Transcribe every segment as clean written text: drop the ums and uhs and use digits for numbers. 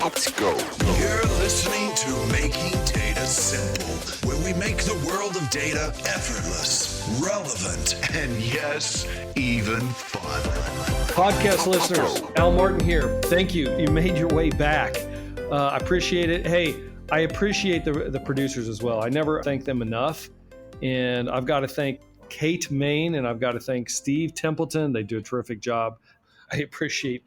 Let's go. You're listening to Making Data Simple, where we make the world of data effortless, relevant, and yes, even fun. Podcast listeners, Al Martin here. Thank you. You made your way back. I appreciate it. Hey, I appreciate the producers as well. I never thank them enough. And I've got to thank Kate Main and I've got to thank Steve Templeton. They do a terrific job. I appreciate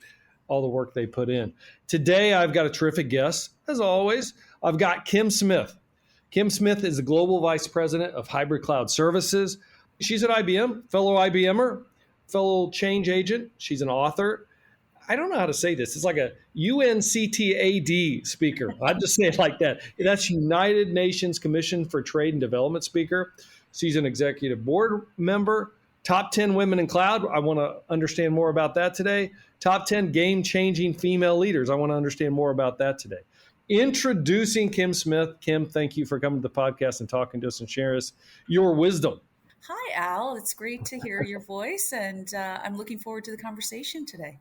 all the work they put in. Today, I've got a terrific guest. As always, I've got Kim Smith. Kim Smith is the Global Vice President of Hybrid Cloud Services. She's at IBM, fellow IBMer, fellow change agent. She's an author. I don't know how to say this. It's like a UNCTAD speaker. I'd just say it like that. That's United Nations Commission for Trade and Development speaker. She's an executive board member. Top 10 women in cloud. I want to understand more about that today. Top 10 game-changing female leaders. I want to understand more about that today. Introducing Kim Smith. Kim, thank you for coming to the podcast and talking to us and sharing us your wisdom. Hi, Al. It's great to hear your voice, and I'm looking forward to the conversation today.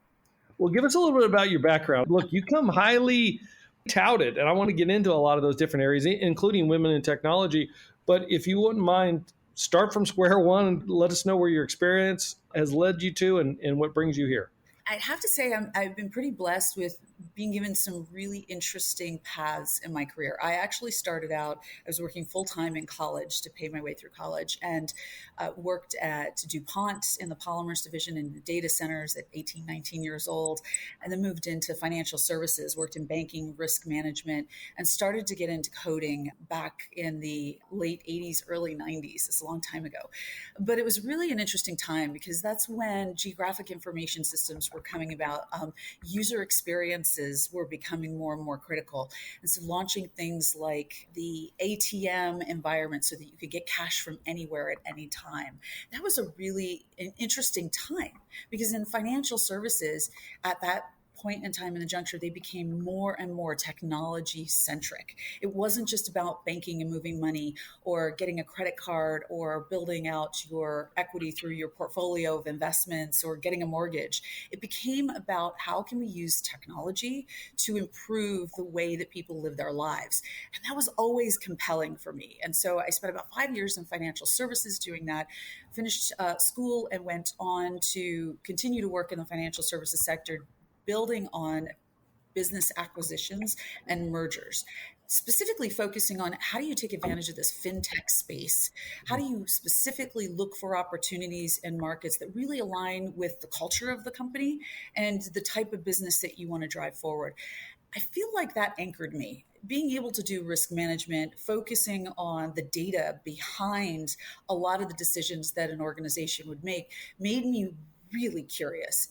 Well, give us a little bit about your background. Look, you come highly touted, and I want to get into a lot of those different areas, including women in technology. But if you wouldn't mind, start from square one and let us know where your experience has led you to and what brings you here. I'd have to say I've been pretty blessed with being given some really interesting paths in my career. I actually started out, I was working full-time in college to pay my way through college and worked at DuPont in the polymers division in the data centers at 18, 19 years old, and then moved into financial services, worked in banking, risk management, and started to get into coding back in the late 80s, early 90s. It's a long time ago. But it was really an interesting time because that's when geographic information systems were coming about. User experiences were becoming more and more critical. And so launching things like the ATM environment so that you could get cash from anywhere at any time. That was a really an interesting time because in financial services at that point in time in the juncture, they became more and more technology centric. It wasn't just about banking and moving money or getting a credit card or building out your equity through your portfolio of investments or getting a mortgage. It became about how can we use technology to improve the way that people live their lives. And that was always compelling for me. And so I spent about 5 years in financial services doing that, finished school and went on to continue to work in the financial services sector, building on business acquisitions and mergers, specifically focusing on how do you take advantage of this fintech space? How do you specifically look for opportunities in markets that really align with the culture of the company and the type of business that you want to drive forward? I feel like that anchored me. Being able to do risk management, focusing on the data behind a lot of the decisions that an organization would make, made me really curious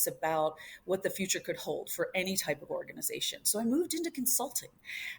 about what the future could hold for any type of organization. So I moved into consulting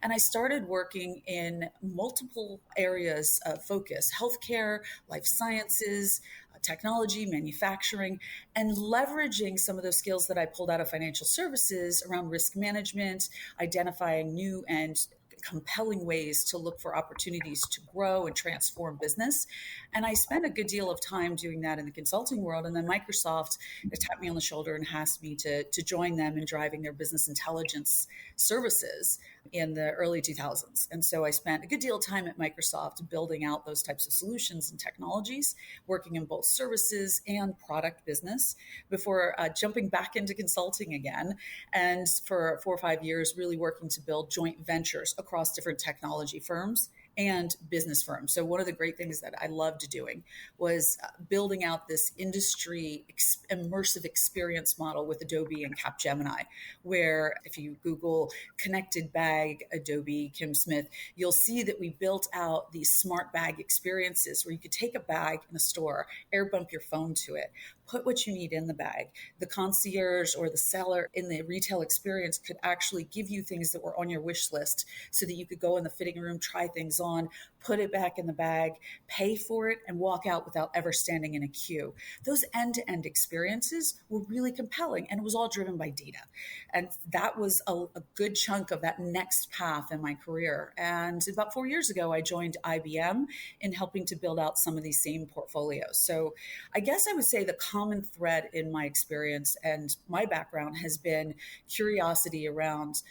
and I started working in multiple areas of focus: healthcare, life sciences, technology, manufacturing, and leveraging some of those skills that I pulled out of financial services around risk management, identifying new and compelling ways to look for opportunities to grow and transform business. And I spent a good deal of time doing that in the consulting world. And then Microsoft tapped me on the shoulder and asked me to join them in driving their business intelligence services in the early 2000s. And so I spent a good deal of time at Microsoft building out those types of solutions and technologies, working in both services and product business before jumping back into consulting again. And for 4 or 5 years, really working to build joint ventures across different technology firms and business firms. So one of the great things that I loved doing was building out this industry immersive experience model with Adobe and Capgemini, where if you Google connected bag, Adobe, Kim Smith, you'll see that we built out these smart bag experiences where you could take a bag in a store, air bump your phone to it, put what you need in the bag. The concierge or the seller in the retail experience could actually give you things that were on your wish list so that you could go in the fitting room, try things on, put it back in the bag, pay for it, and walk out without ever standing in a queue. Those end-to-end experiences were really compelling, and it was all driven by data. And that was a good chunk of that next path in my career. And about 4 years ago, I joined IBM in helping to build out some of these same portfolios. So I guess I would say the common thread in my experience and my background has been curiosity around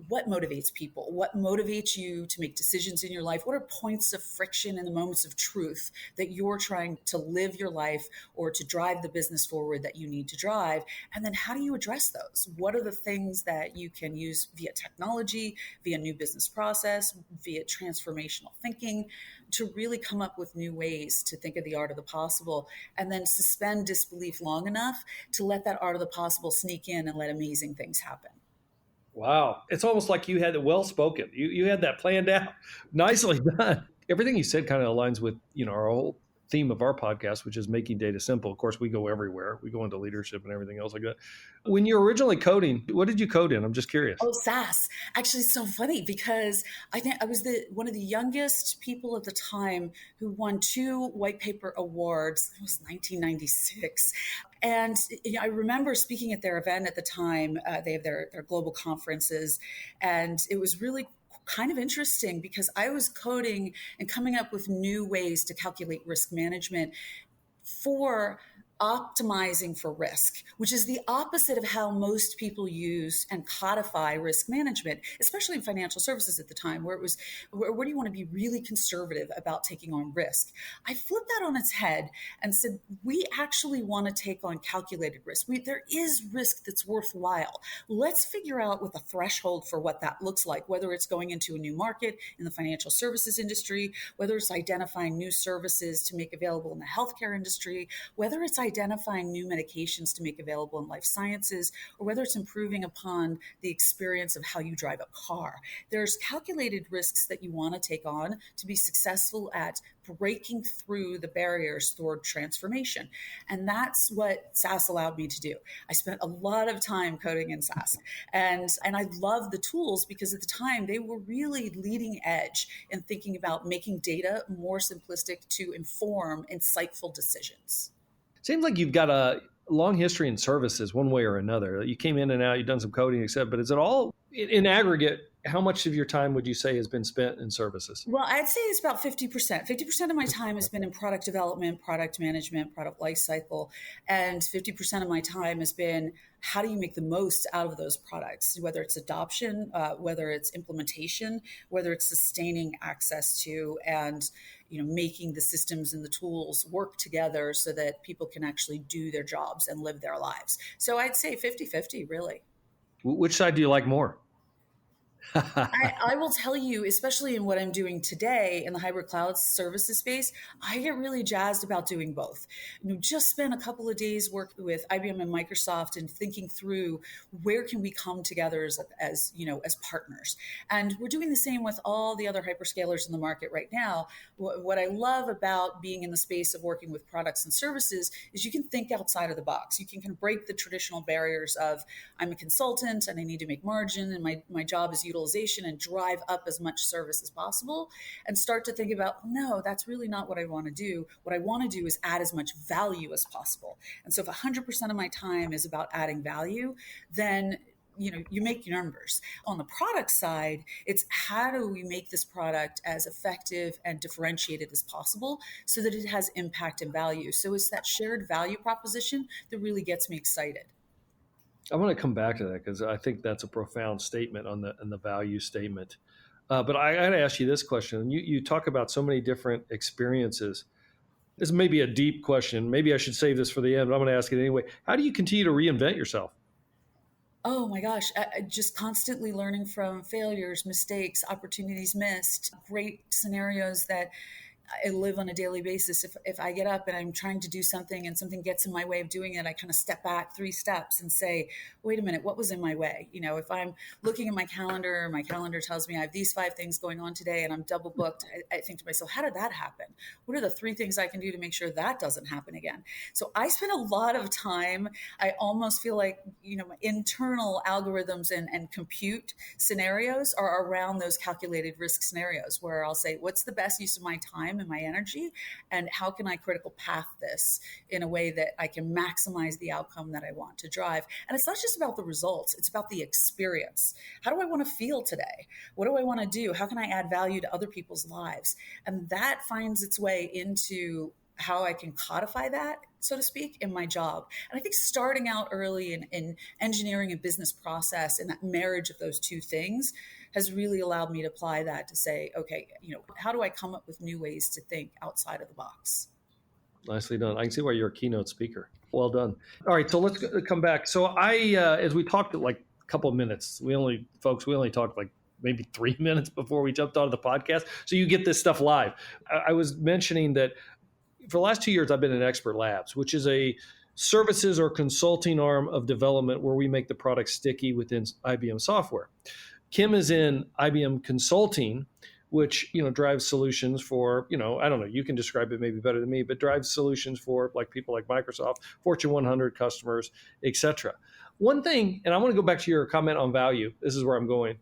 what motivates people, what motivates you to make decisions in your life, what are points of friction and the moments of truth that you're trying to live your life or to drive the business forward that you need to drive, and then how do you address those? What are the things that you can use via technology, via new business process, via transformational thinking to really come up with new ways to think of the art of the possible, and then suspend disbelief long enough to let that art of the possible sneak in and let amazing things happen. Wow. It's almost like you had it well spoken. You had that planned out. Nicely done. Everything you said kind of aligns with, our whole theme of our podcast, which is making data simple. Of course, we go everywhere. We go into leadership and everything else like that. When you were originally coding, what did you code in? I'm just curious. Oh, SAS. Actually, it's so funny because I think I was one of the youngest people at the time who won 2 white paper awards. It was 1996. And I remember speaking at their event at the time. They have their global conferences. And it was really kind of interesting because I was coding and coming up with new ways to calculate risk management for optimizing for risk, which is the opposite of how most people use and codify risk management, especially in financial services at the time, where it was, where do you want to be really conservative about taking on risk? I flipped that on its head and said, we actually want to take on calculated risk. There is risk that's worthwhile. Let's figure out what the threshold for what that looks like, whether it's going into a new market in the financial services industry, whether it's identifying new services to make available in the healthcare industry, whether it's identifying new medications to make available in life sciences, or whether it's improving upon the experience of how you drive a car. There's calculated risks that you want to take on to be successful at breaking through the barriers toward transformation. And that's what SAS allowed me to do. I spent a lot of time coding in SAS. And I loved the tools because at the time they were really leading edge in thinking about making data more simplistic to inform insightful decisions. Seems like you've got a long history in services one way or another. You came in and out, you've done some coding, etc. But is it all in aggregate? How much of your time would you say has been spent in services? Well, I'd say it's about 50%. 50% of my time has been in product development, product management, product lifecycle, and 50% of my time has been how do you make the most out of those products, whether it's adoption, whether it's implementation, whether it's sustaining access to, and making the systems and the tools work together so that people can actually do their jobs and live their lives. So I'd say 50-50, really. Which side do you like more? I will tell you, especially in what I'm doing today in the hybrid cloud services space, I get really jazzed about doing both. Just spent a couple of days working with IBM and Microsoft and thinking through where can we come together as partners. And we're doing the same with all the other hyperscalers in the market right now. What I love about being in the space of working with products and services is you can think outside of the box. You can kind of break the traditional barriers of I'm a consultant and I need to make margin and my job is utilization and drive up as much service as possible, and start to think about, no, that's really not what I want to do. What I want to do is add as much value as possible. And so if 100% of my time is about adding value, then you make your numbers. On the product side, it's how do we make this product as effective and differentiated as possible so that it has impact and value. So it's that shared value proposition that really gets me excited. I want to come back to that because I think that's a profound statement on the value statement. But I got to ask you this question. You talk about so many different experiences. This may be a deep question. Maybe I should save this for the end, but I'm going to ask it anyway. How do you continue to reinvent yourself? Oh my gosh, just constantly learning from failures, mistakes, opportunities missed, great scenarios that I live on a daily basis. If I get up and I'm trying to do something and something gets in my way of doing it, I kind of step back 3 steps and say, wait a minute, what was in my way? If I'm looking at my calendar tells me I have these 5 things going on today and I'm double booked. I think to myself, how did that happen? What are the 3 things I can do to make sure that doesn't happen again? So I spend a lot of time. I almost feel like, my internal algorithms and compute scenarios are around those calculated risk scenarios where I'll say, what's the best use of my time and my energy, and how can I critical path this in a way that I can maximize the outcome that I want to drive? And it's not just about the results, it's about the experience. How do I want to feel today? What do I want to do? How can I add value to other people's lives? And that finds its way into how I can codify that, so to speak, in my job. And I think starting out early in engineering and business process and that marriage of those two things has really allowed me to apply that to say, okay, how do I come up with new ways to think outside of the box? Nicely done. I can see why you're a keynote speaker. Well done. All right, so let's come back. So as we talked like a couple of minutes, we only talked like maybe 3 minutes before we jumped onto the podcast. So you get this stuff live. I was mentioning that for the last 2 years, I've been in Expert Labs, which is a services or consulting arm of development where we make the product sticky within IBM software. Kim is in IBM Consulting, which drives solutions for I don't know, you can describe it maybe better than me, but drives solutions for like people like Microsoft, Fortune 100 customers, etc. One thing, and I want to go back to your comment on value. This is where I'm going.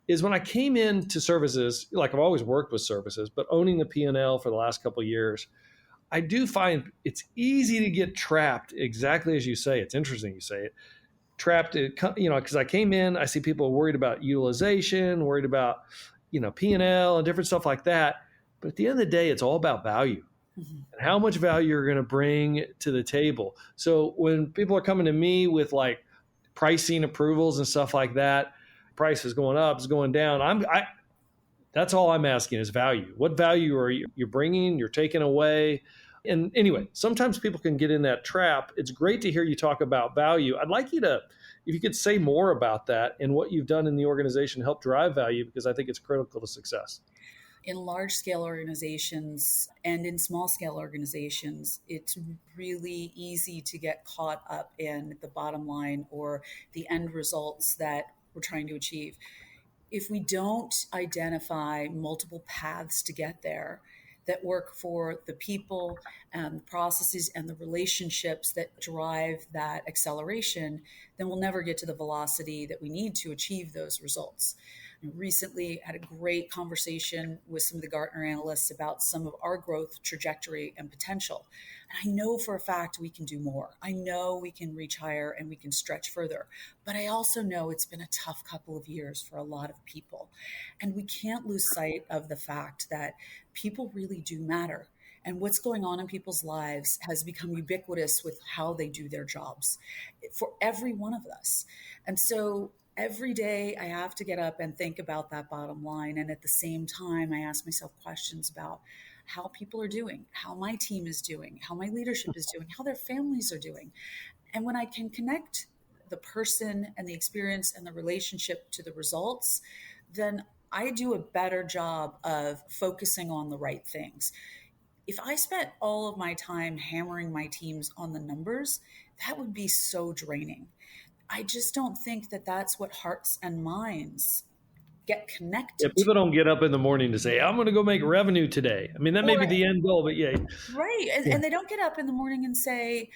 Is when I came into services, like I've always worked with services, but owning the P&L for the last couple of years, I do find it's easy to get trapped exactly as you say. It's interesting you say it. Trapped, because I came in, I see people worried about utilization, worried about, P&L and different stuff like that. But at the end of the day, it's all about value and how much value you're going to bring to the table. So when people are coming to me with like pricing approvals and stuff like that, price is going up, is going down. That's all I'm asking is value. What value are you're bringing? You're taking away. And anyway, sometimes people can get in that trap. It's great to hear you talk about value. I'd like you to, if you could say more about that and what you've done in the organization to help drive value, because I think it's critical to success. In large scale organizations and in small scale organizations, it's really easy to get caught up in the bottom line or the end results that we're trying to achieve. If we don't identify multiple paths to get there that work for the people and the processes and the relationships that drive that acceleration, then we'll never get to the velocity that we need to achieve those results. Recently had a great conversation with some of the Gartner analysts about some of our growth trajectory and potential. And I know for a fact we can do more. I know we can reach higher and we can stretch further. But I also know it's been a tough couple of years for a lot of people. And we can't lose sight of the fact that people really do matter. And what's going on in people's lives has become ubiquitous with how they do their jobs for every one of us. And so every day I have to get up and think about that bottom line. And at the same time, I ask myself questions about how people are doing, how my team is doing, how my leadership is doing, how their families are doing. And when I can connect the person and the experience and the relationship to the results, then I do a better job of focusing on the right things. If I spent all of my time hammering my teams on the numbers, that would be so draining. I just don't think that that's what hearts and minds get connected to. People don't get up in the morning to say, I'm going to go make revenue today. I mean, that may be the end goal, but yeah. Right. And they don't get up in the morning and say,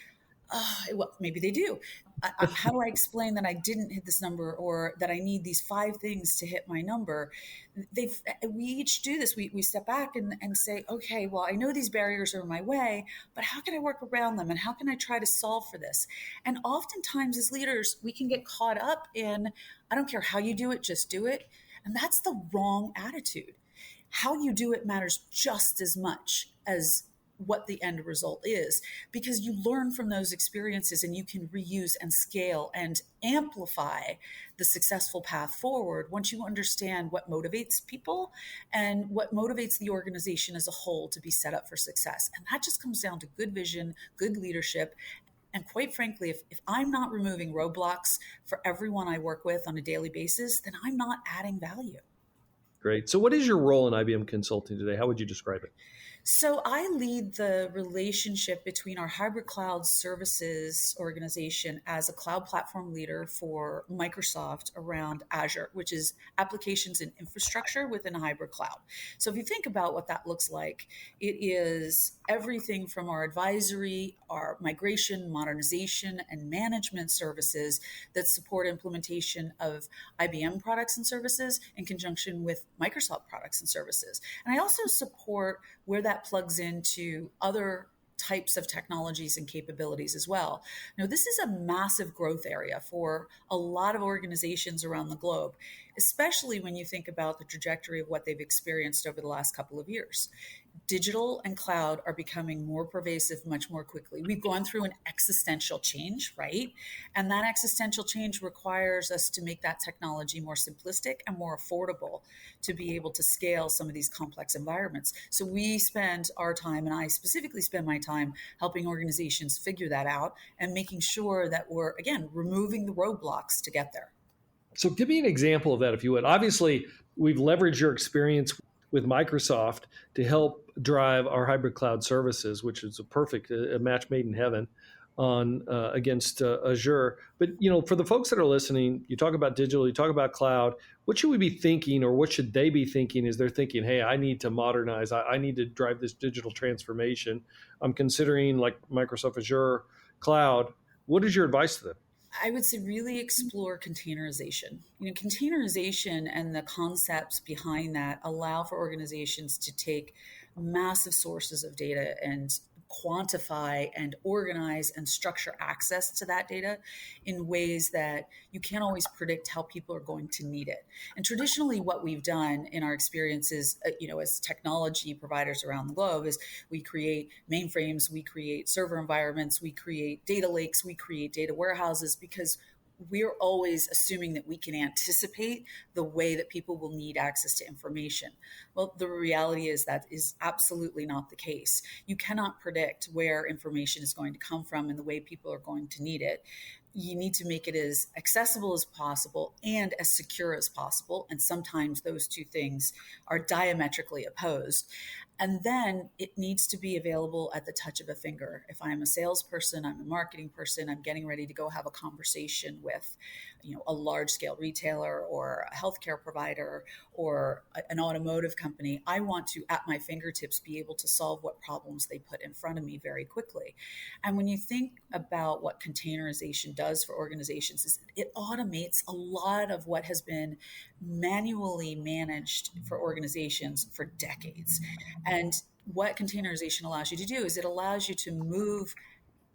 well, maybe they do. How do I explain that I didn't hit this number or that I need these 5 things to hit my number? We each do this. We step back and say, okay, well, I know these barriers are in my way, but how can I work around them? And how can I try to solve for this? And oftentimes as leaders, we can get caught up in, I don't care how you do it, just do it. And that's the wrong attitude. How you do it matters just as much as what the end result is, because you learn from those experiences and you can reuse and scale and amplify the successful path forward once you understand what motivates people and what motivates the organization as a whole to be set up for success. And that just comes down to good vision, good leadership. And quite frankly, if I'm not removing roadblocks for everyone I work with on a daily basis, then I'm not adding value. Great. So what is your role in IBM Consulting today? How would you describe it? So I lead the relationship between our hybrid cloud services organization as a cloud platform leader for Microsoft around Azure, which is applications and infrastructure within a hybrid cloud. So if you think about what that looks like, it is everything from our advisory, our migration, modernization, and management services that support implementation of IBM products and services in conjunction with Microsoft products and services. And I also support where that plugs into other types of technologies and capabilities as well. Now, this is a massive growth area for a lot of organizations around the globe, especially when you think about the trajectory of what they've experienced over the last couple of years. digital and cloud are becoming more pervasive much more quickly. We've gone through an existential change, right? And that existential change requires us to make that technology more simplistic and more affordable to be able to scale some of these complex environments. So we spend our time, and I specifically spend my time helping organizations figure that out and making sure that we're, again, removing the roadblocks to get there. So give me an example of that, if you would. Obviously, we've leveraged your experience with Microsoft to help drive our hybrid cloud services, which is a match made in heaven on against Azure. But for the folks that are listening, you talk about digital, you talk about cloud. What should we be thinking, or what should they be thinking as they're thinking, hey, I need to modernize, I need to drive this digital transformation. I'm considering like Microsoft Azure Cloud. What is your advice to them? I would say really explore containerization. Containerization and the concepts behind that allow for organizations to take massive sources of data and quantify and organize and structure access to that data in ways that you can't always predict how people are going to need it. And traditionally, what we've done in our experiences, as technology providers around the globe, is we create mainframes, we create server environments, we create data lakes, we create data warehouses, because we're always assuming that we can anticipate the way that people will need access to information. Well, the reality is that is absolutely not the case. You cannot predict where information is going to come from and the way people are going to need it. You need to make it as accessible as possible and as secure as possible. And sometimes those two things are diametrically opposed. And then it needs to be available at the touch of a finger. If I'm a salesperson, I'm a marketing person, I'm getting ready to go have a conversation with, a large scale retailer or a healthcare provider or an automotive company, I want to, at my fingertips, be able to solve what problems they put in front of me very quickly. And when you think about what containerization does for organizations, is it automates a lot of what has been manually managed for organizations for decades. And what containerization allows you to do is it allows you to move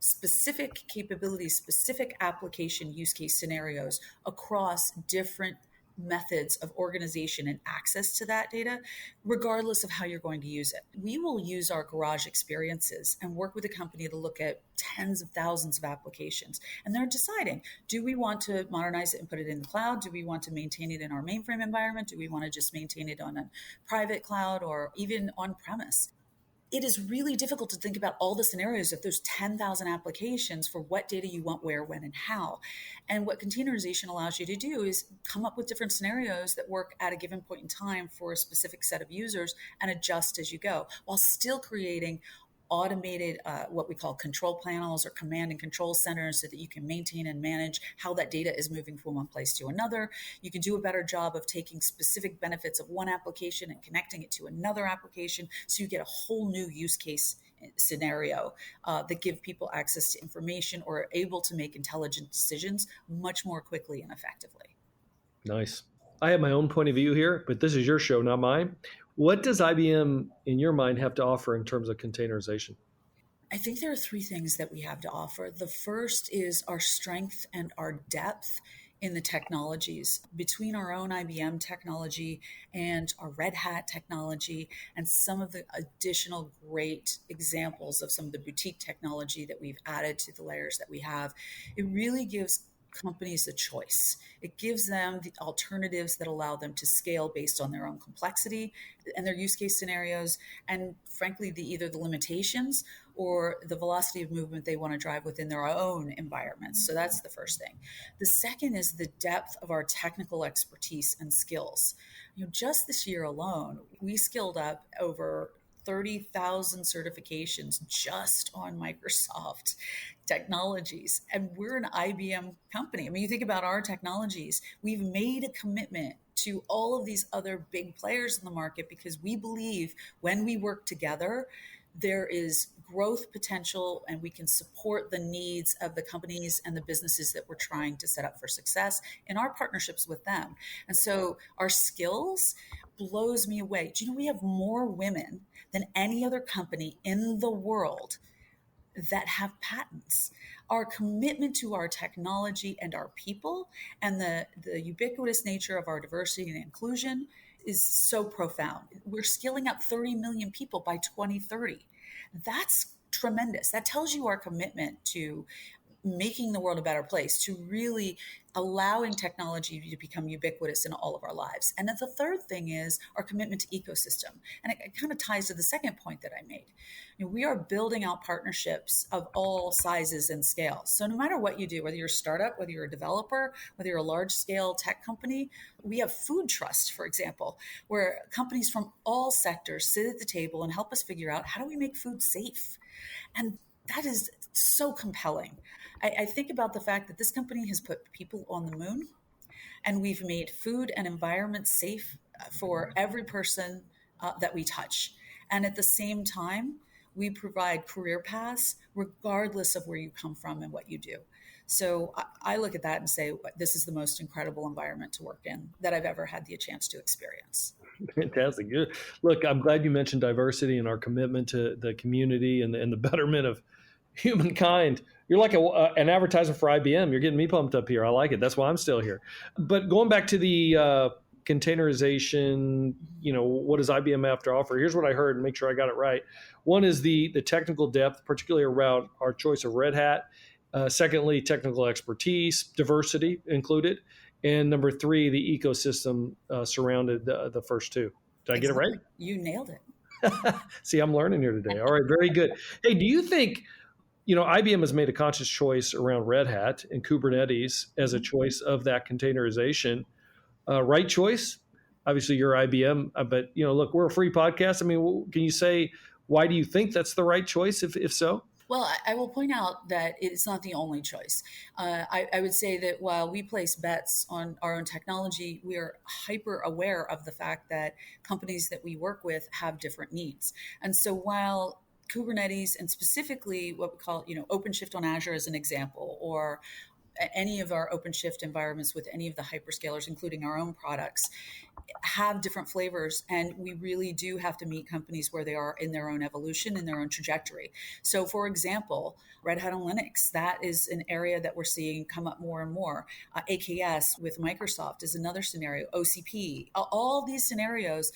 specific capabilities, specific application use case scenarios across different methods of organization and access to that data, regardless of how you're going to use it. We will use our garage experiences and work with a company to look at tens of thousands of applications. And they're deciding, do we want to modernize it and put it in the cloud? Do we want to maintain it in our mainframe environment? Do we want to just maintain it on a private cloud or even on premise? It is really difficult to think about all the scenarios of those 10,000 applications for what data you want, where, when, and how. And what containerization allows you to do is come up with different scenarios that work at a given point in time for a specific set of users and adjust as you go, while still creating automated what we call control panels or command and control centers so that you can maintain and manage how that data is moving from one place to another. You can do a better job of taking specific benefits of one application and connecting it to another application, so you get a whole new use case scenario that give people access to information or are able to make intelligent decisions much more quickly and effectively. Nice. I have my own point of view here, but this is your show, not mine. What does IBM, in your mind, have to offer in terms of containerization? I think there are three things that we have to offer. The first is our strength and our depth in the technologies between our own IBM technology and our Red Hat technology and some of the additional great examples of some of the boutique technology that we've added to the layers that we have. It really gives companies a choice. It gives them the alternatives that allow them to scale based on their own complexity and their use case scenarios, and frankly, either the limitations or the velocity of movement they want to drive within their own environments. So that's the first thing. The second is the depth of our technical expertise and skills. Just this year alone, we skilled up over 30,000 certifications just on Microsoft technologies. And we're an IBM company. I mean, you think about our technologies, we've made a commitment to all of these other big players in the market because we believe when we work together, there is growth potential and we can support the needs of the companies and the businesses that we're trying to set up for success in our partnerships with them. And so our skills blows me away. Do you know we have more women than any other company in the world that have patents? Our commitment to our technology and our people and the ubiquitous nature of our diversity and inclusion is so profound. We're skilling up 30 million people by 2030. That's tremendous. That tells you our commitment to making the world a better place, to really allowing technology to become ubiquitous in all of our lives. And then the third thing is our commitment to ecosystem. And it kind of ties to the second point that I made. We are building out partnerships of all sizes and scales. So no matter what you do, whether you're a startup, whether you're a developer, whether you're a large scale tech company, we have food trust, for example, where companies from all sectors sit at the table and help us figure out how do we make food safe. And that is so compelling. I think about the fact that this company has put people on the moon, and we've made food and environment safe for every person that we touch. And at the same time, we provide career paths regardless of where you come from and what you do. So I look at that and say, this is the most incredible environment to work in that I've ever had the chance to experience. Fantastic. Good. Look, I'm glad you mentioned diversity and our commitment to the community and the betterment of humankind. You're like an advertiser for IBM. You're getting me pumped up here. I like it. That's why I'm still here. But going back to the containerization, what does IBM have to offer? Here's what I heard, and make sure I got it right. One is the technical depth, particularly around our choice of Red Hat. Secondly, technical expertise, diversity included. And number three, the ecosystem surrounded the first two. Did I get it right? You nailed it. See, I'm learning here today. All right, very good. Hey, do you think, IBM has made a conscious choice around Red Hat and Kubernetes as a choice of that containerization? Right choice? Obviously, you're IBM, but, look, we're a free podcast. I mean, can you say, why do you think that's the right choice, if so? Well, I will point out that it's not the only choice. I would say that while we place bets on our own technology, we are hyper aware of the fact that companies that we work with have different needs. And so while Kubernetes, and specifically what we call, OpenShift on Azure as an example, or any of our OpenShift environments with any of the hyperscalers, including our own products, have different flavors. And we really do have to meet companies where they are in their own evolution, in their own trajectory. So for example, Red Hat on Linux, that is an area that we're seeing come up more and more. AKS with Microsoft is another scenario. OCP, all these scenarios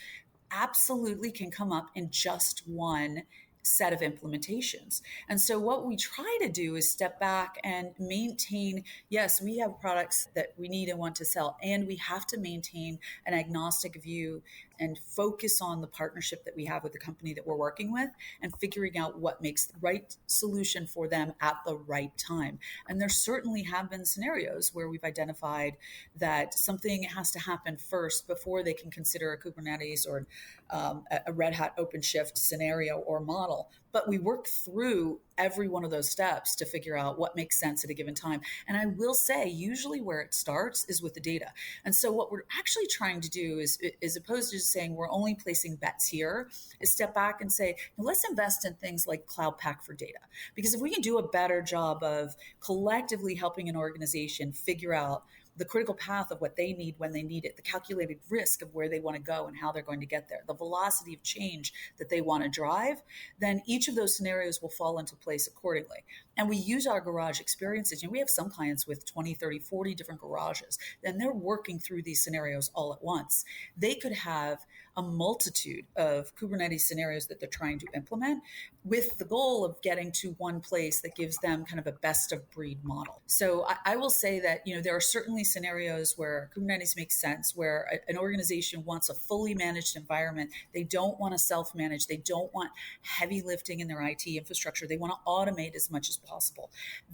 absolutely can come up in just one set of implementations. And so what we try to do is step back and maintain, yes, we have products that we need and want to sell, and we have to maintain an agnostic view and focus on the partnership that we have with the company that we're working with and figuring out what makes the right solution for them at the right time. And there certainly have been scenarios where we've identified that something has to happen first before they can consider a Kubernetes or a Red Hat OpenShift scenario or model. But we work through every one of those steps to figure out what makes sense at a given time. And I will say, usually where it starts is with the data. And so what we're actually trying to do is, as opposed to just saying we're only placing bets here, is step back and say, let's invest in things like Cloud Pak for data. Because if we can do a better job of collectively helping an organization figure out the critical path of what they need when they need it, the calculated risk of where they want to go and how they're going to get there, the velocity of change that they want to drive, then each of those scenarios will fall into place accordingly. And we use our garage experiences. We have some clients with 20, 30, 40 different garages, and they're working through these scenarios all at once. They could have a multitude of Kubernetes scenarios that they're trying to implement with the goal of getting to one place that gives them kind of a best of breed model. So I will say that, there are certainly scenarios where Kubernetes makes sense, where an organization wants a fully managed environment. They don't want to self-manage. They don't want heavy lifting in their IT infrastructure. They want to automate as much as possible.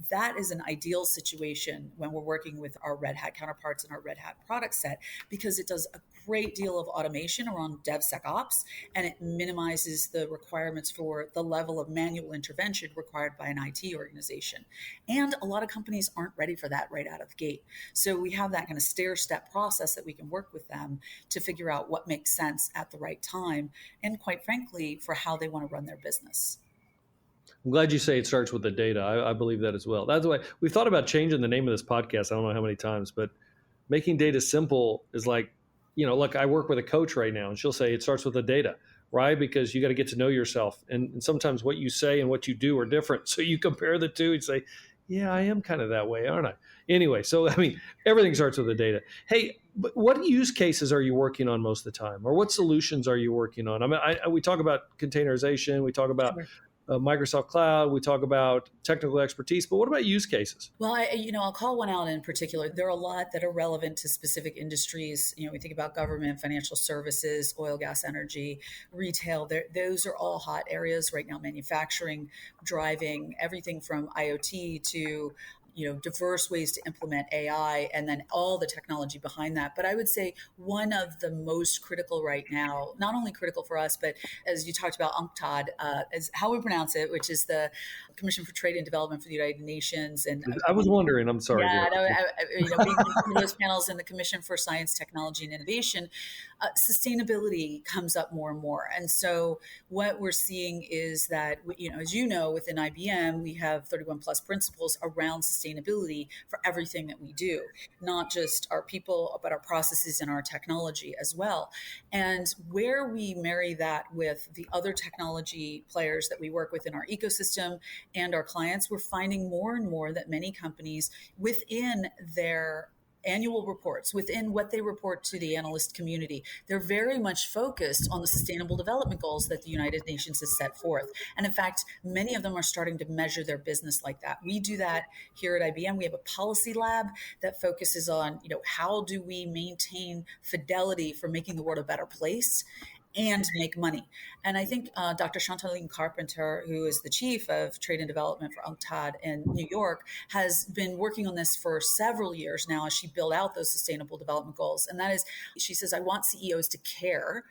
That is an ideal situation when we're working with our Red Hat counterparts and our Red Hat product set, because it does a great deal of automation around DevSecOps, and it minimizes the requirements for the level of manual intervention required by an IT organization. And a lot of companies aren't ready for that right out of the gate. So we have that kind of stair-step process that we can work with them to figure out what makes sense at the right time, and quite frankly, for how they want to run their business. I'm glad you say it starts with the data. I believe that as well. That's why we've thought about changing the name of this podcast. I don't know how many times, but making data simple is like, look, I work with a coach right now, and she'll say it starts with the data, right? Because you got to get to know yourself. And sometimes what you say and what you do are different. So you compare the two and say, Yeah, I am kind of that way, aren't I? Anyway, so I mean, everything starts with the data. Hey, but what use cases are you working on most of the time, or what solutions are you working on? I mean, we talk about containerization, we talk about Sure. Microsoft Cloud, we talk about technical expertise, but what about use cases? Well, I'll call one out in particular. There are a lot that are relevant to specific industries. We think about government, financial services, oil, gas, energy, retail. Those are all hot areas right now. Manufacturing, driving, everything from IoT to diverse ways to implement AI, and then all the technology behind that. But I would say one of the most critical right now, not only critical for us, but as you talked about, UNCTAD, is how we pronounce it, which is the Commission for Trade and Development for the United Nations. And I was wondering. I'm sorry. yeah, no, being on some of those panels in the Commission for Science, Technology, and Innovation, sustainability comes up more and more. And so what we're seeing is that, as you know, within IBM, we have 31 plus principles around sustainability for everything that we do, not just our people, but our processes and our technology as well. And where we marry that with the other technology players that we work with in our ecosystem and our clients, we're finding more and more that many companies within their annual reports, within what they report to the analyst community, they're very much focused on the sustainable development goals that the United Nations has set forth. And in fact, many of them are starting to measure their business like that. We do that here at IBM. We have a policy lab that focuses on, how do we maintain fidelity for making the world a better place and make money. And I think Dr. Chantaline Carpenter, who is the chief of trade and development for UNCTAD in New York, has been working on this for several years now as she built out those sustainable development goals. And that is, she says, I want CEOs to care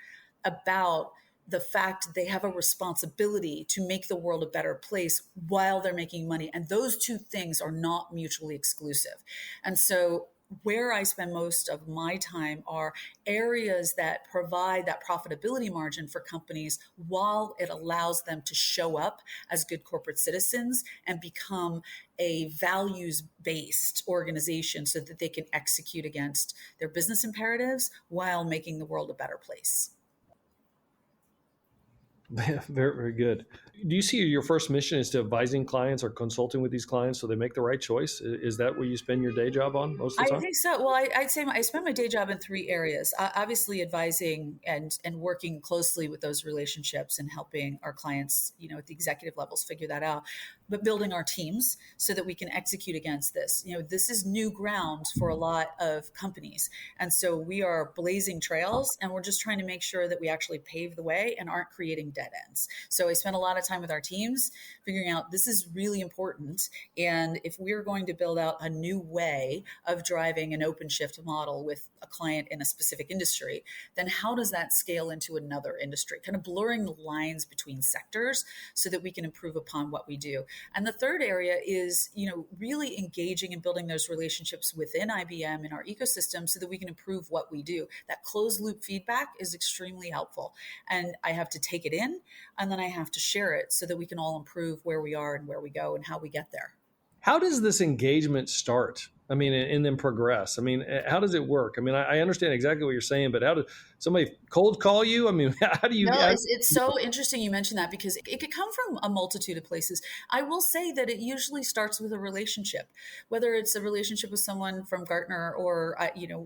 about the fact they have a responsibility to make the world a better place while they're making money. And those two things are not mutually exclusive. And so where I spend most of my time are areas that provide that profitability margin for companies while it allows them to show up as good corporate citizens and become a values-based organization so that they can execute against their business imperatives while making the world a better place. Very, very good. Do you see your first mission is to advising clients or consulting with these clients so they make the right choice? Is that what you spend your day job on most of the I time? think so. Well, I'd say I spend my day job in three areas. Obviously, advising and working closely with those relationships and helping our clients, at the executive levels, figure that out. But building our teams so that we can execute against this. This is new ground for a lot of companies, and so we are blazing trails, and we're just trying to make sure that we actually pave the way and aren't creating dead ends. So I spend a lot of time with our teams figuring out this is really important, and if we're going to build out a new way of driving an open shift model with a client in a specific industry, then how does that scale into another industry? Kind of blurring the lines between sectors so that we can improve upon what we do. And the third area is, really engaging and building those relationships within IBM and our ecosystem so that we can improve what we do. That closed loop feedback is extremely helpful. And I have to take it in and then I have to share it so that we can all improve where we are and where we go and how we get there. How does this engagement start? I mean, and then progress. I mean, how does it work? I mean, I understand exactly what you're saying, but how does somebody cold call you? I mean, how do you? No, it's so interesting you mentioned that because it could come from a multitude of places. I will say that it usually starts with a relationship, whether it's a relationship with someone from Gartner or,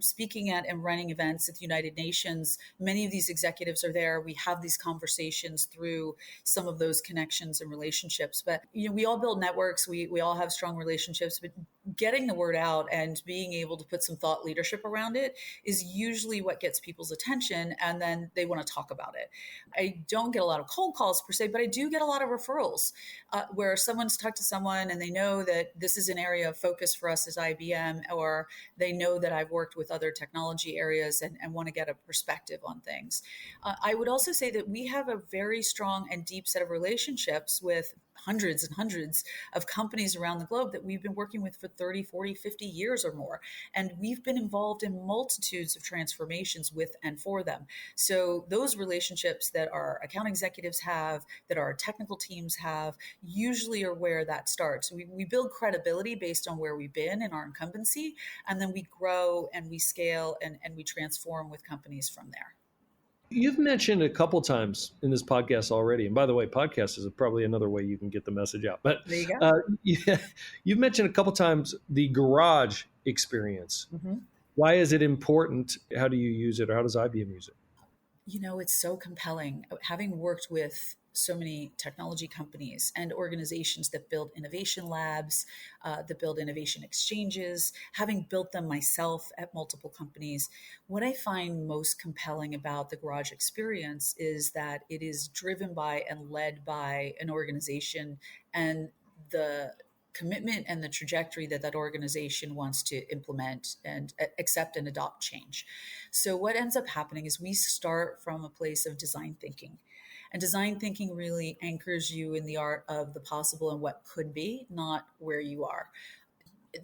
speaking at and running events at the United Nations. Many of these executives are there. We have these conversations through some of those connections and relationships. But, we all build networks. We all have strong relationships, but getting the word out and being able to put some thought leadership around it is usually what gets people's attention. And then they want to talk about it. I don't get a lot of cold calls per se, but I do get a lot of referrals where someone's talked to someone and they know that this is an area of focus for us as IBM, or they know that I've worked with other technology areas and want to get a perspective on things. I would also say that we have a very strong and deep set of relationships with hundreds and hundreds of companies around the globe that we've been working with for 30, 40, 50 years or more. And we've been involved in multitudes of transformations with and for them. So those relationships that our account executives have, that our technical teams have, usually are where that starts. We build credibility based on where we've been in our incumbency, and then we grow and we scale and we transform with companies from there. You've mentioned a couple times in this podcast already, and by the way, podcast is probably another way you can get the message out. But There you go. yeah, you've mentioned a couple times the garage experience. Mhm. Why is it important? How do you use it, or how does IBM use it? It's so compelling. Having worked with so many technology companies and organizations that build innovation labs, that build innovation exchanges, having built them myself at multiple companies, what I find most compelling about the garage experience is that it is driven by and led by an organization and the commitment and the trajectory that organization wants to implement and accept and adopt change. So, what ends up happening is we start from a place of design thinking. And design thinking really anchors you in the art of the possible and what could be, not where you are.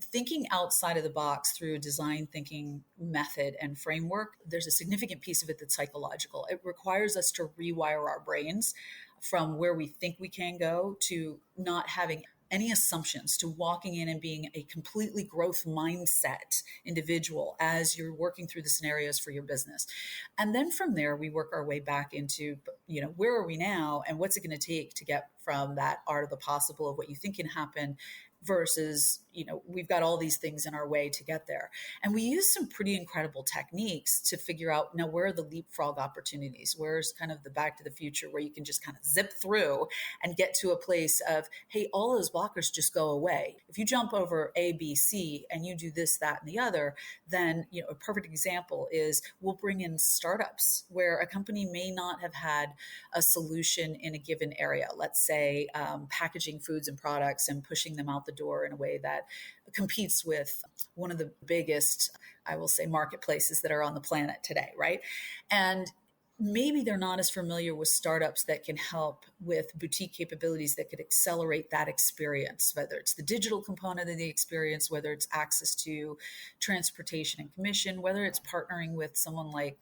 Thinking outside of the box through a design thinking method and framework, there's a significant piece of it that's psychological. It requires us to rewire our brains from where we think we can go to not having any assumptions, to walking in and being a completely growth mindset individual as you're working through the scenarios for your business. And then from there, we work our way back into, where are we now and what's it going to take to get from that art of the possible of what you think can happen versus, we've got all these things in our way to get there. And we use some pretty incredible techniques to figure out, now, where are the leapfrog opportunities? Where's kind of the back to the future where you can just kind of zip through and get to a place of, hey, all those blockers just go away. If you jump over A, B, C, and you do this, that, and the other, then, a perfect example is we'll bring in startups where a company may not have had a solution in a given area. Let's say packaging foods and products and pushing them out the door in a way that competes with one of the biggest, I will say, marketplaces that are on the planet today, right? And maybe they're not as familiar with startups that can help with boutique capabilities that could accelerate that experience, whether it's the digital component of the experience, whether it's access to transportation and commission, whether it's partnering with someone like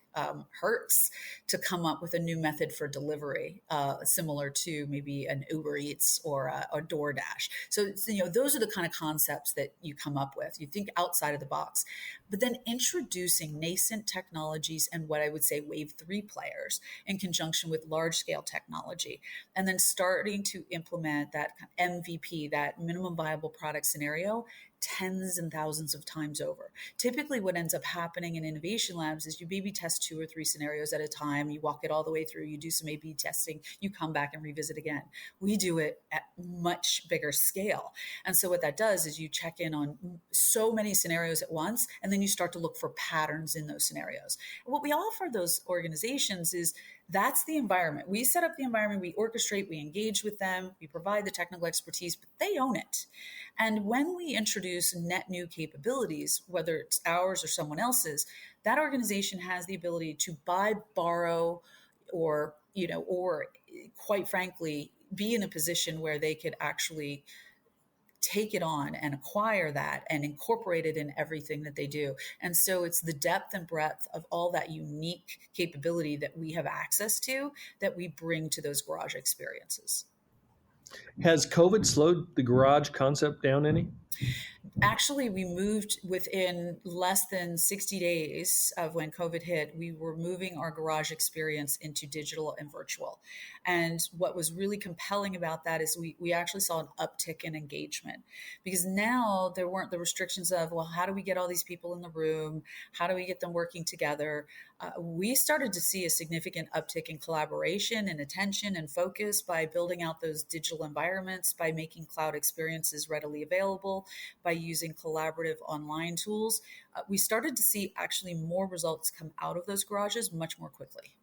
Hertz to come up with a new method for delivery, similar to maybe an Uber Eats or a DoorDash. So, those are the kind of concepts that you come up with. You think outside of the box, but then introducing nascent technologies and what I would say wave three players in conjunction with large scale technology, and then starting to implement that MVP, that minimum viable product scenario, tens and thousands of times over. Typically, what ends up happening in innovation labs is you maybe test 2 or 3 scenarios at a time. You walk it all the way through, you do some A/B testing, you come back and revisit again. We do it at much bigger scale. And so what that does is you check in on so many scenarios at once, and then you start to look for patterns in those scenarios. What we offer those organizations is that's the environment. We set up the environment, we orchestrate, we engage with them, we provide the technical expertise, but they own it. And when we introduce net new capabilities, whether it's ours or someone else's, that organization has the ability to buy, borrow, or, or quite frankly, be in a position where they could actually take it on and acquire that and incorporate it in everything that they do. And so it's the depth and breadth of all that unique capability that we have access to that we bring to those garage experiences. Has COVID slowed the garage concept down any? Actually, we moved within less than 60 days of when COVID hit. We were moving our garage experience into digital and virtual. And what was really compelling about that is we actually saw an uptick in engagement, because now there weren't the restrictions of, well, how do we get all these people in the room? How do we get them working together? We started to see a significant uptick in collaboration and attention and focus by building out those digital environments, by making cloud experiences readily available, by using collaborative online tools. We started to see actually more results come out of those garages much more quickly.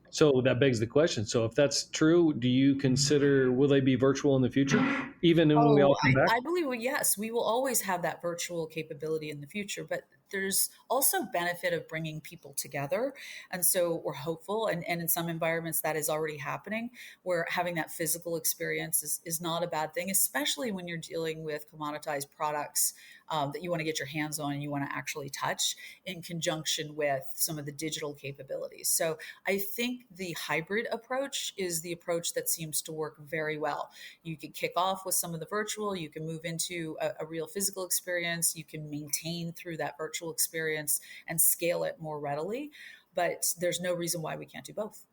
So that begs the question. So if that's true, do you consider, will they be virtual in the future, even when we all come back? I believe, well, yes, we will always have that virtual capability in the future, but there's also benefit of bringing people together. And so we're hopeful, and in some environments that is already happening, where having that physical experience is not a bad thing, especially when you're dealing with commoditized products that you want to get your hands on and you want to actually touch in conjunction with some of the digital capabilities. So I think the hybrid approach is the approach that seems to work very well. You can kick off with some of the virtual, you can move into a real physical experience, you can maintain through that virtual experience and scale it more readily. but there's no reason why we can't do both.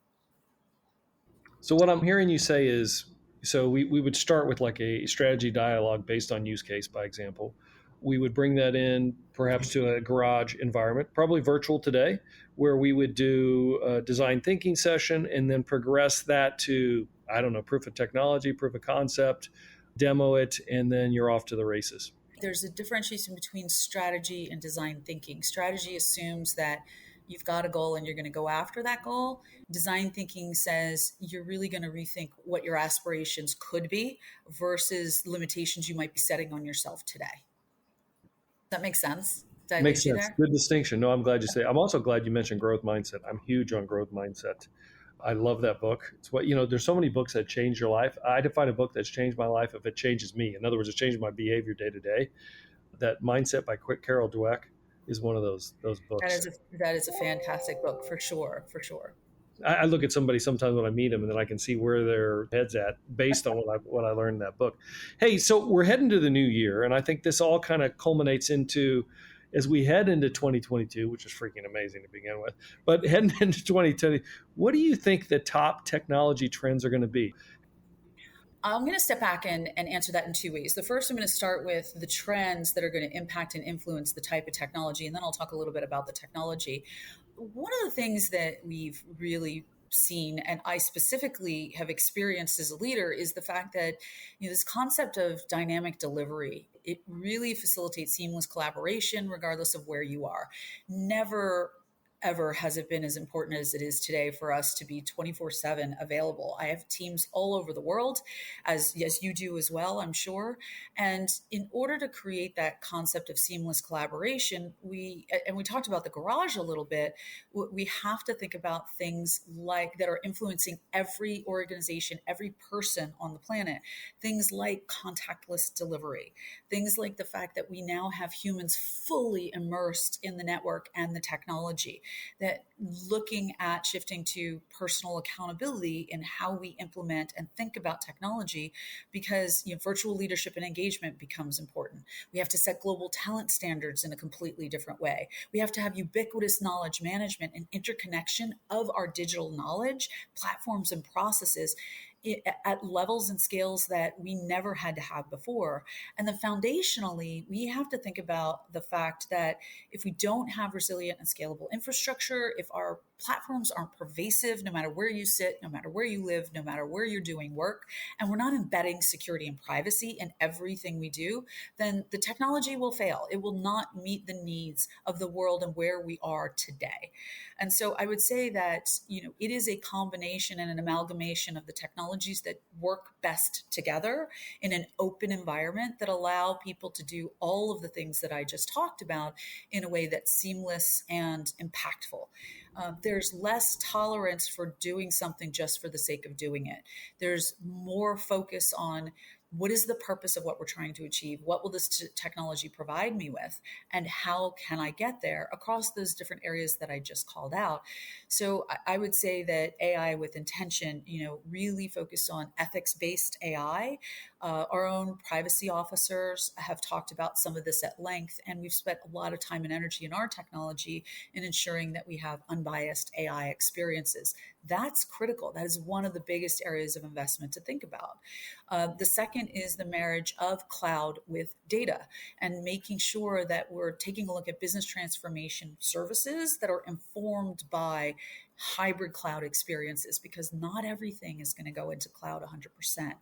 So what I'm hearing you say is, so we would start with like a strategy dialogue based on use case, by example. We would bring that in perhaps to a garage environment, probably virtual today, where we would do a design thinking session and then progress that to, I don't know, proof of technology, proof of concept, demo it, and then you're off to the races. There's a differentiation between strategy and design thinking. Strategy assumes that you've got a goal and you're going to go after that goal. Design thinking says you're really going to rethink what your aspirations could be versus limitations you might be setting on yourself today. Does that make sense? Did I Makes lose you sense. there? Good distinction. No, I'm glad you say. I'm also glad you mentioned growth mindset. I'm huge on growth mindset. I love that book. It's what, there's so many books that change your life. I define a book that's changed my life if it changes me. In other words, it changes my behavior day to day. That Mindset by Carol Dweck is one of those books. That is a fantastic book for sure, for sure. I look at somebody sometimes when I meet them, and then I can see where their head's at based on what I learned in that book. Hey, so we're heading to the new year, and I think this all kind of culminates into, as we head into 2022, which is freaking amazing to begin with, but heading into 2020, what do you think the top technology trends are going to be? I'm going to step back and answer that in two ways. The first, I'm going to start with the trends that are going to impact and influence the type of technology, and then I'll talk a little bit about the technology. One of the things that we've really seen, and I specifically have experienced as a leader, is the fact that this concept of dynamic delivery, it really facilitates seamless collaboration regardless of where you are. Never ever has it been as important as it is today for us to be 24/7 available. I have teams all over the world, as you do as well, I'm sure. And in order to create that concept of seamless collaboration, we talked about the garage a little bit, we have to think about things like that are influencing every organization, every person on the planet. Things like contactless delivery, things like the fact that we now have humans fully immersed in the network and the technology, that looking at shifting to personal accountability in how we implement and think about technology, because virtual leadership and engagement becomes important. We have to set global talent standards in a completely different way. We have to have ubiquitous knowledge management and interconnection of our digital knowledge, platforms and processes at levels and scales that we never had to have before. And then foundationally, we have to think about the fact that if we don't have resilient and scalable infrastructure, if our platforms aren't pervasive, no matter where you sit, no matter where you live, no matter where you're doing work, and we're not embedding security and privacy in everything we do, then the technology will fail. It will not meet the needs of the world and where we are today. And so I would say that, it is a combination and an amalgamation of the technologies that work best together in an open environment that allow people to do all of the things that I just talked about in a way that's seamless and impactful. There's less tolerance for doing something just for the sake of doing it. There's more focus on what is the purpose of what we're trying to achieve? What will this technology provide me with? And how can I get there across those different areas that I just called out? So I would say that AI with intention, really focus on ethics-based AI. Our own privacy officers have talked about some of this at length, and we've spent a lot of time and energy in our technology in ensuring that we have unbiased AI experiences. That's critical. That is one of the biggest areas of investment to think about. The second is the marriage of cloud with data and making sure that we're taking a look at business transformation services that are informed by hybrid cloud experiences, because not everything is going to go into cloud 100%.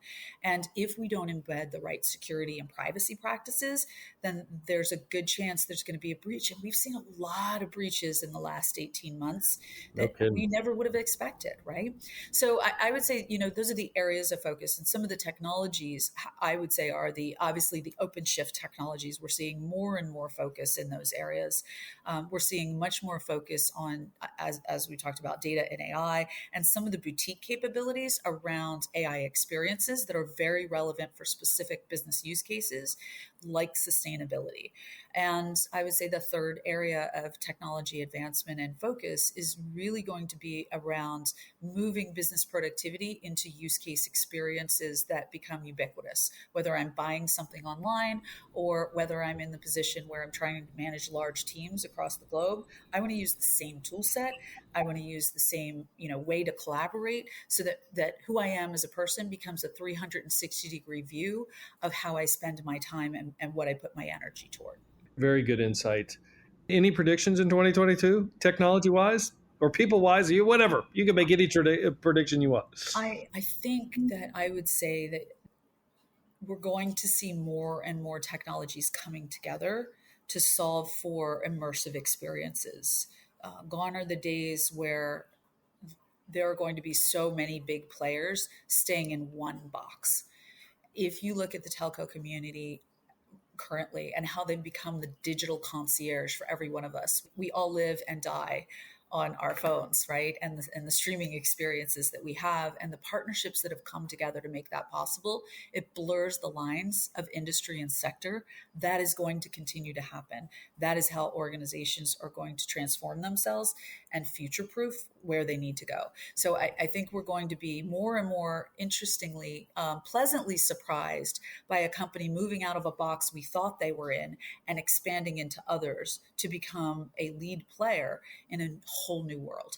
And if we don't embed the right security and privacy practices, then there's a good chance there's going to be a breach. And we've seen a lot of breaches in the last 18 months that we never would have expected, right? So I would say, those are the areas of focus. And some of the technologies I would say are obviously the OpenShift technologies. We're seeing more and more focus in those areas. We're seeing much more focus on, as we talked about, data and AI, and some of the boutique capabilities around AI experiences that are very relevant for specific business use cases like sustainability. And I would say the third area of technology advancement and focus is really going to be around moving business productivity into use case experiences that become ubiquitous, whether I'm buying something online or whether I'm in the position where I'm trying to manage large teams across the globe. I want to use the same tool set. I want to use the same, way to collaborate so that who I am as a person becomes a 360-degree view of how I spend my time and what I put my energy toward. Very good insight. Any predictions in 2022, technology wise or people wise? You whatever you can make any prediction you want. I think that I would say that we're going to see more and more technologies coming together to solve for immersive experiences. Gone are the days where there are going to be so many big players staying in one box. If you look at the telco community currently and how they've become the digital concierge for every one of us, we all live and die on our phones, right? And the streaming experiences that we have and the partnerships that have come together to make that possible, it blurs the lines of industry and sector. That is going to continue to happen. That is how organizations are going to transform themselves and future-proof where they need to go. So I think we're going to be more and more interestingly, pleasantly surprised by a company moving out of a box we thought they were in and expanding into others to become a lead player in a whole new world.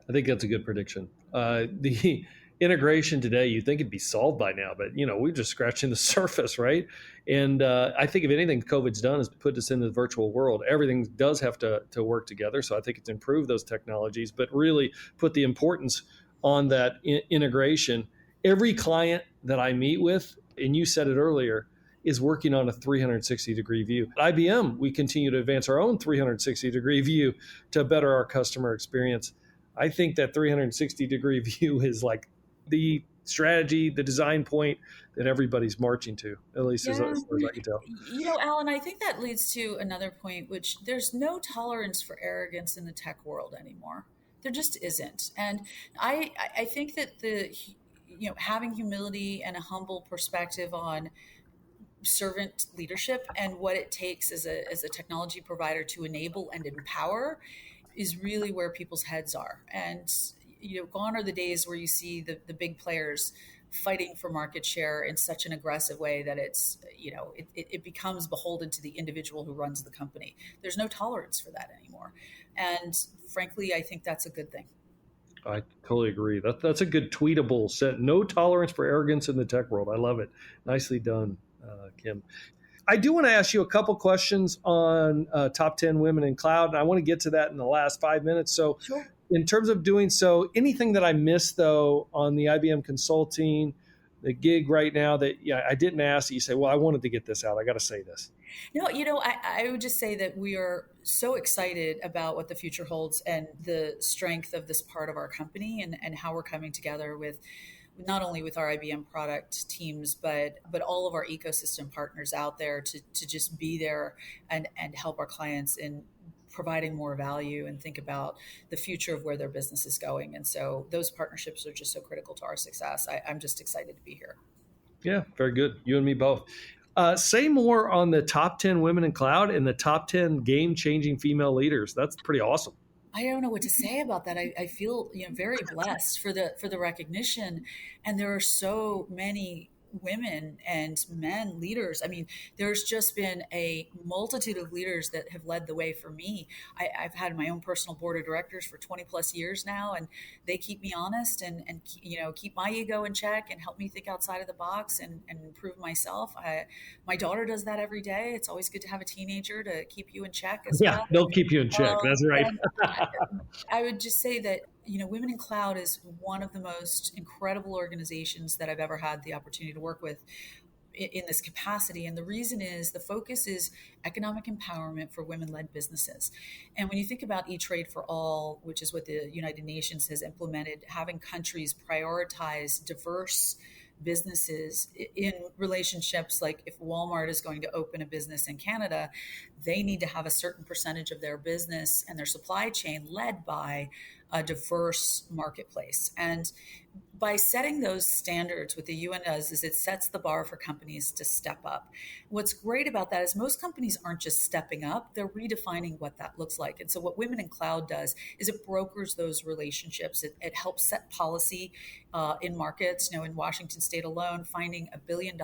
I think that's a good prediction. The integration today, you think it'd be solved by now, but we're just scratching the surface, right? And I think if anything COVID's done is put us into the virtual world. Everything does have to work together. So I think it's improved those technologies, but really put the importance on that integration. Every client that I meet with, and you said it earlier, is working on a 360-degree view. At IBM, we continue to advance our own 360-degree view to better our customer experience. I think that 360-degree view is like the strategy, the design point that everybody's marching to, at least as far as I can tell. Alan, I think that leads to another point, which there's no tolerance for arrogance in the tech world anymore. There just isn't. And I think that having humility and a humble perspective on servant leadership and what it takes as a technology provider to enable and empower is really where people's heads are. And gone are the days where you see the big players fighting for market share in such an aggressive way that it's it becomes beholden to the individual who runs the company. There's no tolerance for that anymore, and frankly I think that's a good thing. I totally agree. That's a good tweetable set. No tolerance for arrogance in the tech world. I love it. Nicely done, Kim. I do want to ask you a couple questions on top 10 women in cloud, and I want to get to that in the last 5 minutes. So Sure. In terms of doing so, anything that I missed, though, on the IBM Consulting, the gig right now that I didn't ask, that you say, well, I wanted to get this out. I got to say this. No, I would just say that we are so excited about what the future holds and the strength of this part of our company and how we're coming together with not only with our IBM product teams, but all of our ecosystem partners out there to just be there and help our clients in providing more value and think about the future of where their business is going. And so those partnerships are just so critical to our success. I'm just excited to be here. Yeah, very good. You and me both. Say more on the top 10 women in cloud and the top 10 game-changing female leaders. That's pretty awesome. I don't know what to say about that. I feel very blessed for the recognition, and there are so many women and men leaders. I mean, there's just been a multitude of leaders that have led the way for me. I've had my own personal board of directors for 20 plus years now, and they keep me honest and keep my ego in check and help me think outside of the box and improve myself. My daughter does that every day. It's always good to have a teenager to keep you in check as well. Yeah, they'll keep you in check. That's right. I would just say that Women in Cloud is one of the most incredible organizations that I've ever had the opportunity to work with in this capacity. And the reason is the focus is economic empowerment for women-led businesses. And when you think about E-Trade for All, which is what the United Nations has implemented, having countries prioritize diverse businesses in relationships, like if Walmart is going to open a business in Canada, they need to have a certain percentage of their business and their supply chain led by a diverse marketplace. And by setting those standards, what the UN does is it sets the bar for companies to step up. What's great about that is most companies aren't just stepping up, they're redefining what that looks like. And so what Women in Cloud does is it brokers those relationships. It helps set policy in markets. In Washington state alone, finding $1 billion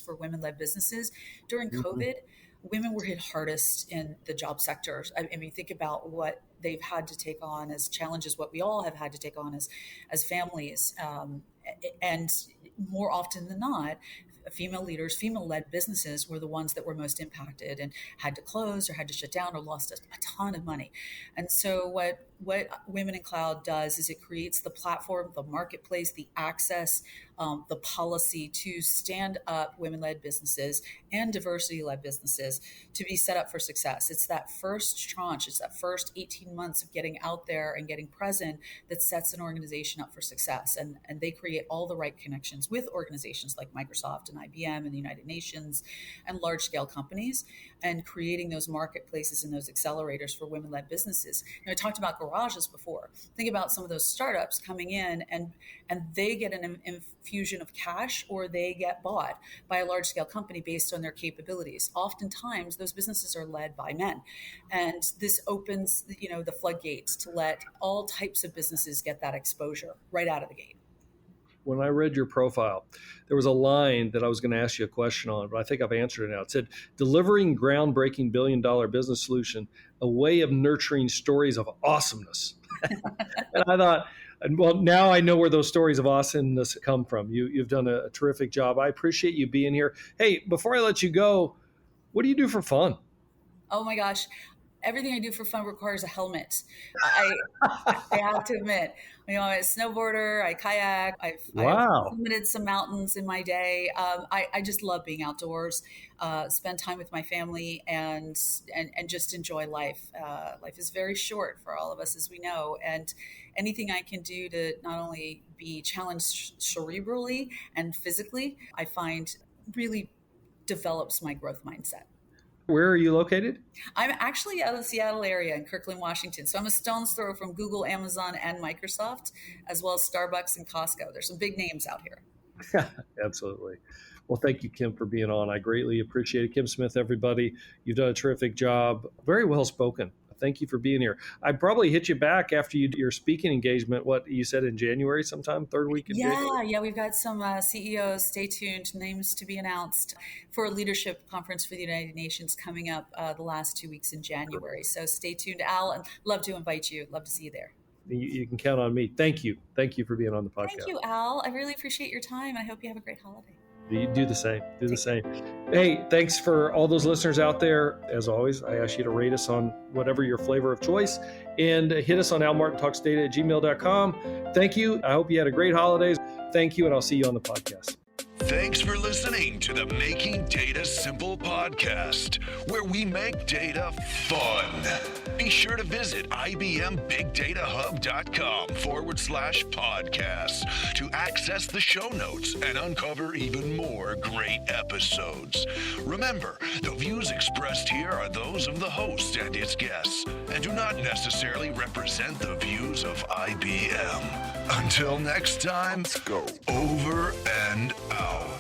for women-led businesses. During COVID, women were hit hardest in the job sector. I mean, think about what they've had to take on as challenges, what we all have had to take on as families. And more often than not, female leaders, female-led businesses were the ones that were most impacted and had to close or had to shut down or lost a ton of money. And so what Women in Cloud does is it creates the platform, the marketplace, the access, the policy to stand up women-led businesses and diversity-led businesses to be set up for success. It's that first tranche, it's that first 18 months of getting out there and getting present that sets an organization up for success. And they create all the right connections with organizations like Microsoft and IBM and the United Nations and large-scale companies, and creating those marketplaces and those accelerators for women-led businesses. I talked about garages before. Think about some of those startups coming in and they get an infusion of cash, or they get bought by a large-scale company based on their capabilities. Oftentimes, those businesses are led by men. And this opens, the floodgates to let all types of businesses get that exposure right out of the gate. When I read your profile, there was a line that I was going to ask you a question on, but I think I've answered it now. It said, delivering groundbreaking billion-dollar business solution, a way of nurturing stories of awesomeness. And I thought, well, now I know where those stories of awesomeness come from. You've done a terrific job. I appreciate you being here. Hey, before I let you go, what do you do for fun? Oh my gosh. Everything I do for fun requires a helmet. I have to admit, I'm a snowboarder, I kayak, I've limited some mountains in my day. I just love being outdoors, spend time with my family and just enjoy life. Life is very short for all of us, as we know. And anything I can do to not only be challenged cerebrally and physically, I find really develops my growth mindset. Where are you located? I'm actually out of the Seattle area in Kirkland, Washington. So I'm a stone's throw from Google, Amazon, and Microsoft, as well as Starbucks and Costco. There's some big names out here. Absolutely. Well, thank you, Kim, for being on. I greatly appreciate it. Kim Smith, everybody. You've done a terrific job. Very well spoken. Thank you for being here. I'd probably hit you back after your speaking engagement. What you said in January sometime, third week in January? Yeah. We've got some CEOs. Stay tuned. Names to be announced for a leadership conference for the United Nations coming up the last 2 weeks in January. So stay tuned, Al, and love to invite you. Love to see you there. You can count on me. Thank you. Thank you for being on the podcast. Thank you, Al. I really appreciate your time. I hope you have a great holiday. You do the same. Do the same. Hey, thanks for all those listeners out there. As always, I ask you to rate us on whatever your flavor of choice and hit us on almartintalksdata@gmail.com. Thank you. I hope you had a great holidays. Thank you, and I'll see you on the podcast. Thanks for listening to the Making Data Simple podcast, where we make data fun. Be sure to visit IBMBigDataHub.com/podcast to access the show notes and uncover even more great episodes. Remember, the views expressed here are those of the host and its guests, and do not necessarily represent the views of IBM. Until next time, let's go. Over and out.